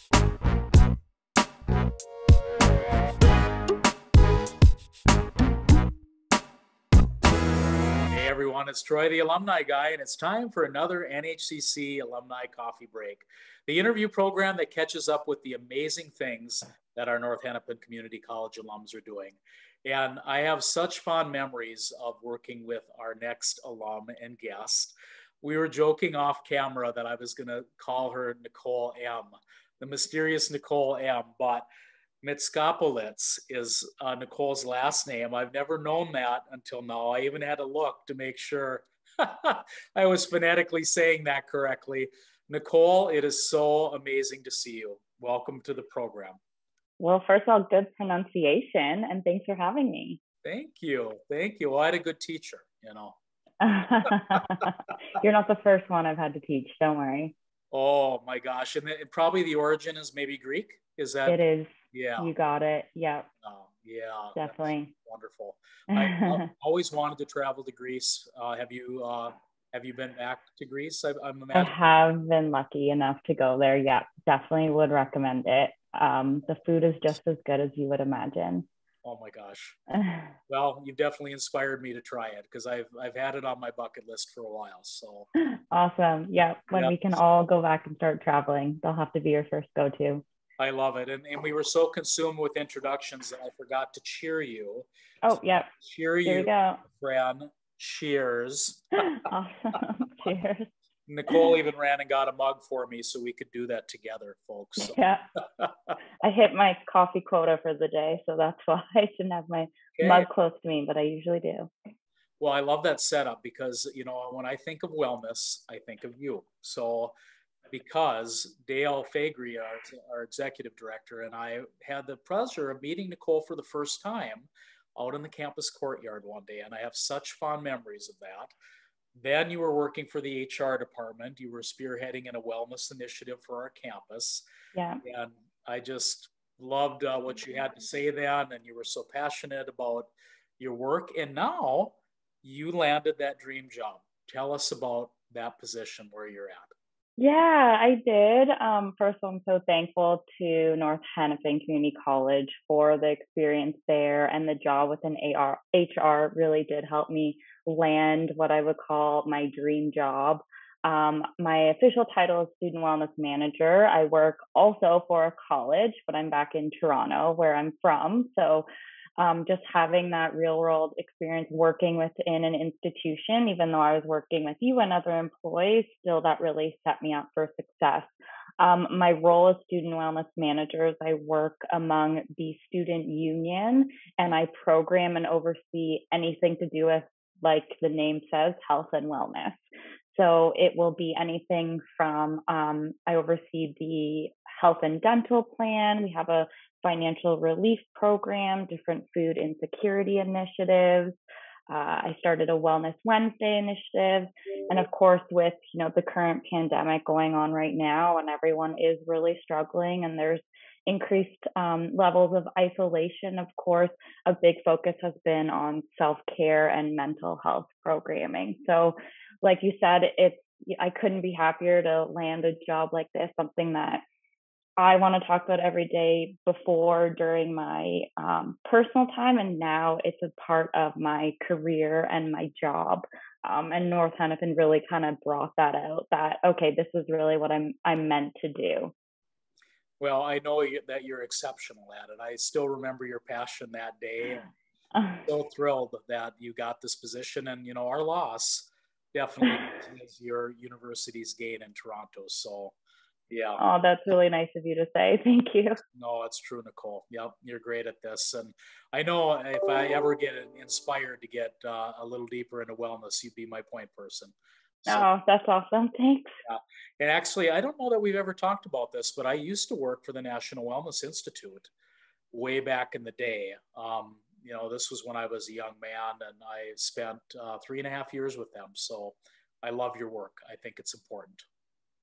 Hey everyone, it's Troy, the alumni guy, and it's time for another NHCC alumni coffee break, the interview program that catches up with the amazing things that our North Hennepin Community College alums are doing. And I have such fond memories of working with our next alum and guest. We were joking off camera that I was going to call her Nicole M, the mysterious Nicole M, but Mitskopoulos is Nicole's last name. I've never known that until now. I even had to look to make sure I was phonetically saying that correctly. Nicole, it is so amazing to see you. Welcome to the program. Well, first of all, good pronunciation, and thanks for having me. Thank you. Thank you. Well, I had a good teacher, you know. You're not the first one I've had to teach. Don't worry. Oh my gosh. And probably the origin is maybe Greek. Is that? It is. Yeah. You got it. Yep. Oh, yeah. Definitely. Wonderful. I always wanted to travel to Greece. Have you been back to Greece? I have been lucky enough to go there. Yeah, definitely would recommend it. The food is just as good as you would imagine. Oh my gosh. Well, you've definitely inspired me to try it because I've had it on my bucket list for a while. So awesome. Yeah, when we can all go back and start traveling, they'll have to be your first go-to. I love it. And we were so consumed with introductions that I forgot to cheer you. Oh, yeah. Cheer you, here we go. friend. Cheers. Awesome. Cheers. Nicole even ran and got a mug for me so we could do that together, folks. So. Yeah. I hit my coffee quota for the day, so that's why I shouldn't have my mug close to me, but I usually do. Well, I love that setup because, when I think of wellness, I think of you. So because Dale Fagry, our executive director, and I had the pleasure of meeting Nicole for the first time out in the campus courtyard one day, and I have such fond memories of that. Then you were working for the HR department. You were spearheading in a wellness initiative for our campus. Yeah. And I just loved what you had to say then, and you were so passionate about your work. And now you landed that dream job. Tell us about that position where you're at. Yeah, I did. First of all, I'm so thankful to North Hennepin Community College for the experience there, and the job within HR really did help me land what I would call my dream job. My official title is Student Wellness Manager. I work also for a college, but I'm back in Toronto, where I'm from. So just having that real world experience working within an institution, even though I was working with you and other employees, still that really set me up for success. My role as student wellness managers, I work among the student union, and I program and oversee anything to do with, like the name says, health and wellness. So it will be anything from, I oversee the health and dental plan. We have a financial relief program, different food insecurity initiatives. I started a Wellness Wednesday initiative. And of course, with the current pandemic going on right now, and everyone is really struggling, and there's increased levels of isolation, of course, a big focus has been on self-care and mental health programming. So like you said, I couldn't be happier to land a job like this, something that I want to talk about every day, before, during my personal time, and now it's a part of my career and my job. And North Hennepin really kind of brought that out, that, okay, this is really what I'm meant to do. Well, I know that you're exceptional at it. I still remember your passion that day. I'm so thrilled that you got this position, and our loss definitely is your university's gain in Toronto. So yeah. Oh, that's really nice of you to say. Thank you. No, it's true, Nicole. Yep, you're great at this. And I know if I ever get inspired to get a little deeper into wellness, you'd be my point person. So, oh, that's awesome. Thanks. Yeah. And actually, I don't know that we've ever talked about this, but I used to work for the National Wellness Institute way back in the day. This was when I was a young man, and I spent 3.5 years with them. So I love your work. I think it's important.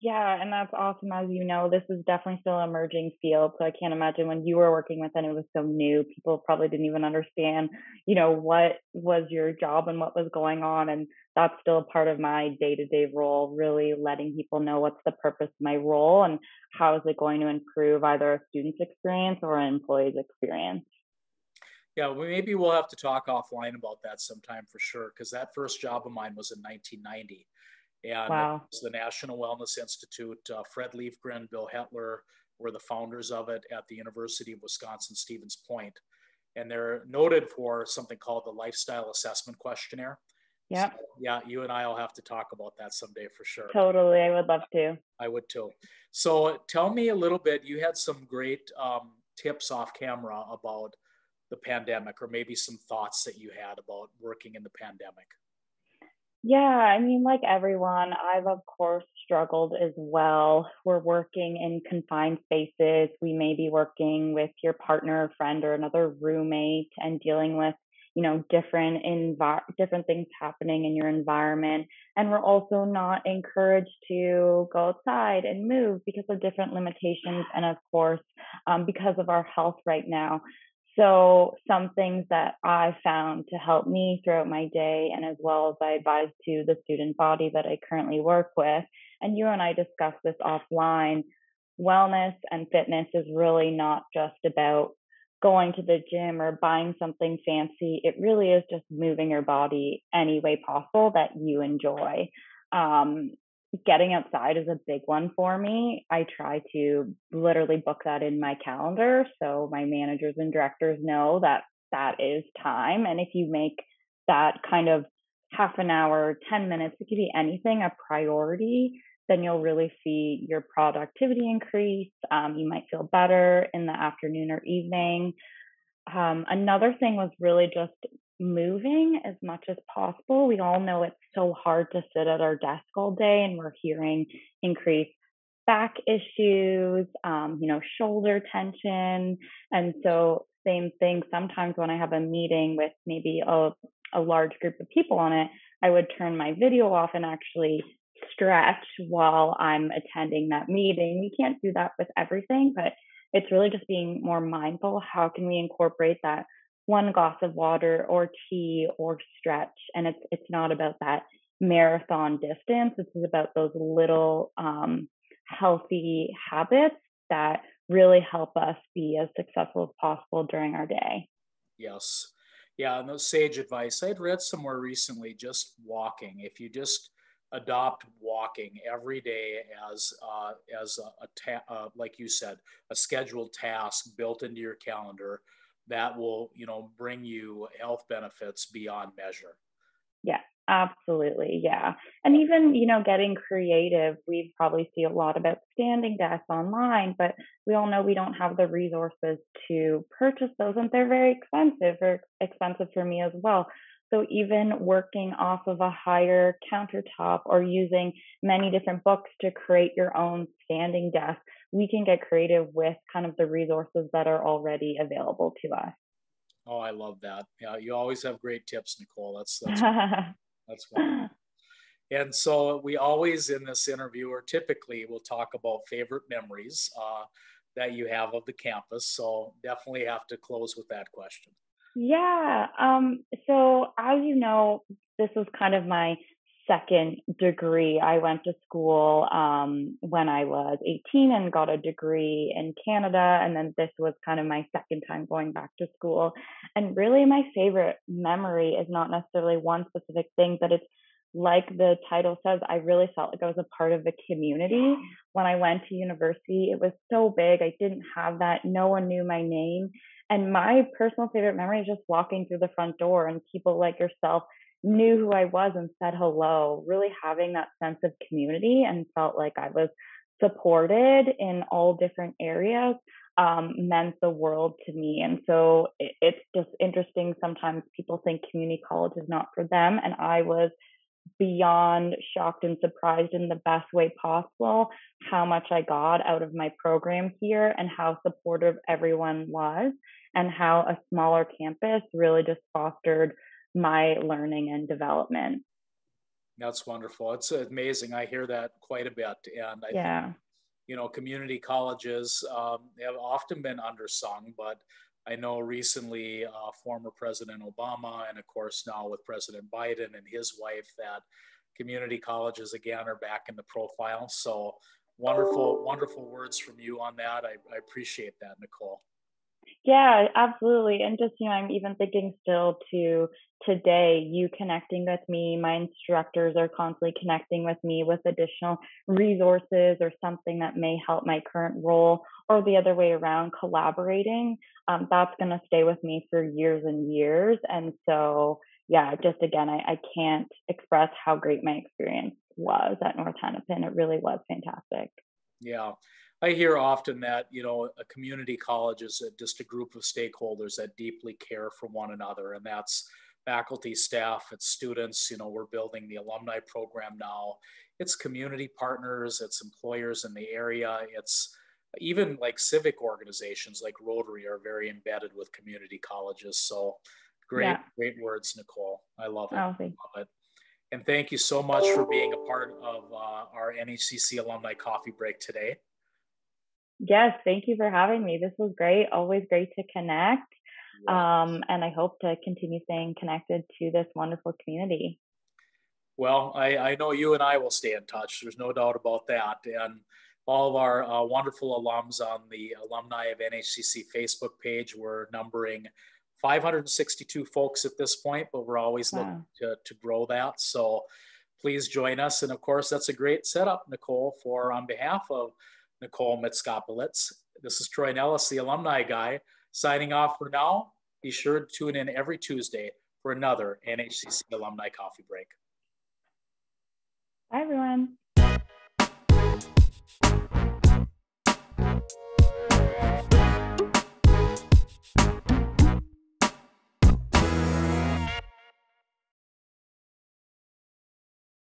Yeah, and that's awesome. As you know, this is definitely still an emerging field. So I can't imagine when you were working with it, it was so new. People probably didn't even understand, what was your job and what was going on. And that's still a part of my day-to-day role, really letting people know what's the purpose of my role and how is it going to improve either a student's experience or an employee's experience. Yeah, well, maybe we'll have to talk offline about that sometime for sure, because that first job of mine was in 1990. And it Wow. was the National Wellness Institute. Fred Liefgren, Bill Hetler were the founders of it at the University of Wisconsin-Stevens Point. And they're noted for something called the Lifestyle Assessment Questionnaire. So, Yep. yeah, you and I will have to talk about that someday for sure. Totally. I would love to. I would too. So tell me a little bit, you had some great tips off camera about the pandemic, or maybe some thoughts that you had about working in the pandemic. Yeah, I mean, like everyone, I've of course struggled as well. We're working in confined spaces. We may be working with your partner, or friend, or another roommate and dealing with, different things happening in your environment. And we're also not encouraged to go outside and move because of different limitations and of course, because of our health right now. So, some things that I found to help me throughout my day, and as well as I advise to the student body that I currently work with, and you and I discussed this offline, wellness and fitness is really not just about going to the gym or buying something fancy. It really is just moving your body any way possible that you enjoy. Um, Getting outside is a big one for me. I try to literally book that in my calendar so my managers and directors know that that is time. And if you make that kind of half an hour, 10 minutes, it could be anything, a priority, then you'll really see your productivity increase. You might feel better in the afternoon or evening. Another thing was really just moving as much as possible. We all know it's so hard to sit at our desk all day, and we're hearing increased back issues, shoulder tension. And so, same thing, sometimes when I have a meeting with maybe a large group of people on it, I would turn my video off and actually stretch while I'm attending that meeting. We can't do that with everything, but it's really just being more mindful. How can we incorporate that one glass of water or tea or stretch? And it's not about that marathon distance. It's about those little healthy habits that really help us be as successful as possible during our day. Yes. Yeah, and those sage advice. I'd read somewhere recently, just walking. If you just adopt walking every day as like you said, a scheduled task built into your calendar, that will, bring you health benefits beyond measure. Yeah, absolutely. Yeah. And even, getting creative, we probably see a lot about standing desks online, but we all know we don't have the resources to purchase those and they're very expensive or expensive for me as well. So even working off of a higher countertop or using many different books to create your own standing desk, we can get creative with kind of the resources that are already available to us. Oh, I love that. Yeah, you always have great tips, Nicole. That's wonderful. And so we always in this interview, or typically, will talk about favorite memories that you have of the campus. So definitely have to close with that question. Yeah. So as you know, this was kind of my second degree. I went to school when I was 18 and got a degree in Canada. And then this was kind of my second time going back to school. And really, my favorite memory is not necessarily one specific thing, but it's like the title says, I really felt like I was a part of the community. When I went to university, it was so big. I didn't have that. No one knew my name. And my personal favorite memory is just walking through the front door and people like yourself knew who I was and said hello, really having that sense of community and felt like I was supported in all different areas meant the world to me. And so it's just interesting. Sometimes people think community college is not for them. And I was beyond shocked and surprised in the best way possible how much I got out of my program here and how supportive everyone was and how a smaller campus really just fostered my learning and development. That's wonderful. It's amazing. I hear that quite a bit. And I think, Yeah. community colleges have often been undersung, but I know recently former President Obama, and of course now with President Biden and his wife, that community colleges again are back in the profile. So wonderful, wonderful words from you on that. I appreciate that, Nicole. Yeah, absolutely. And just, I'm even thinking still to today, you connecting with me, my instructors are constantly connecting with me with additional resources or something that may help my current role, or the other way around, collaborating. That's going to stay with me for years and years. And so, yeah, just again, I can't express how great my experience was at North Hennepin. It really was fantastic. Yeah. I hear often that, a community college is just a group of stakeholders that deeply care for one another. And that's faculty, staff, it's students. We're building the alumni program now. It's community partners, it's employers in the area. It's even like civic organizations like Rotary are very embedded with community colleges. So great, Yeah. great words, Nicole. I love it. Oh, thank Love it. And thank you so much for being a part of our NHCC alumni coffee break today. Yes, thank you for having me. This was great. Always great to connect. And I hope to continue staying connected to this wonderful community. Well, I know you and I will stay in touch. There's no doubt about that. And all of our wonderful alums on the Alumni of NHCC Facebook page, we're numbering 562 folks at this point, but we're always looking to grow that. So please join us. And of course, that's a great setup, Nicole, for on behalf of Nicole Mitskopoulos. This is Troy Nellis, the alumni guy, signing off for now. Be sure to tune in every Tuesday for another NHCC alumni coffee break.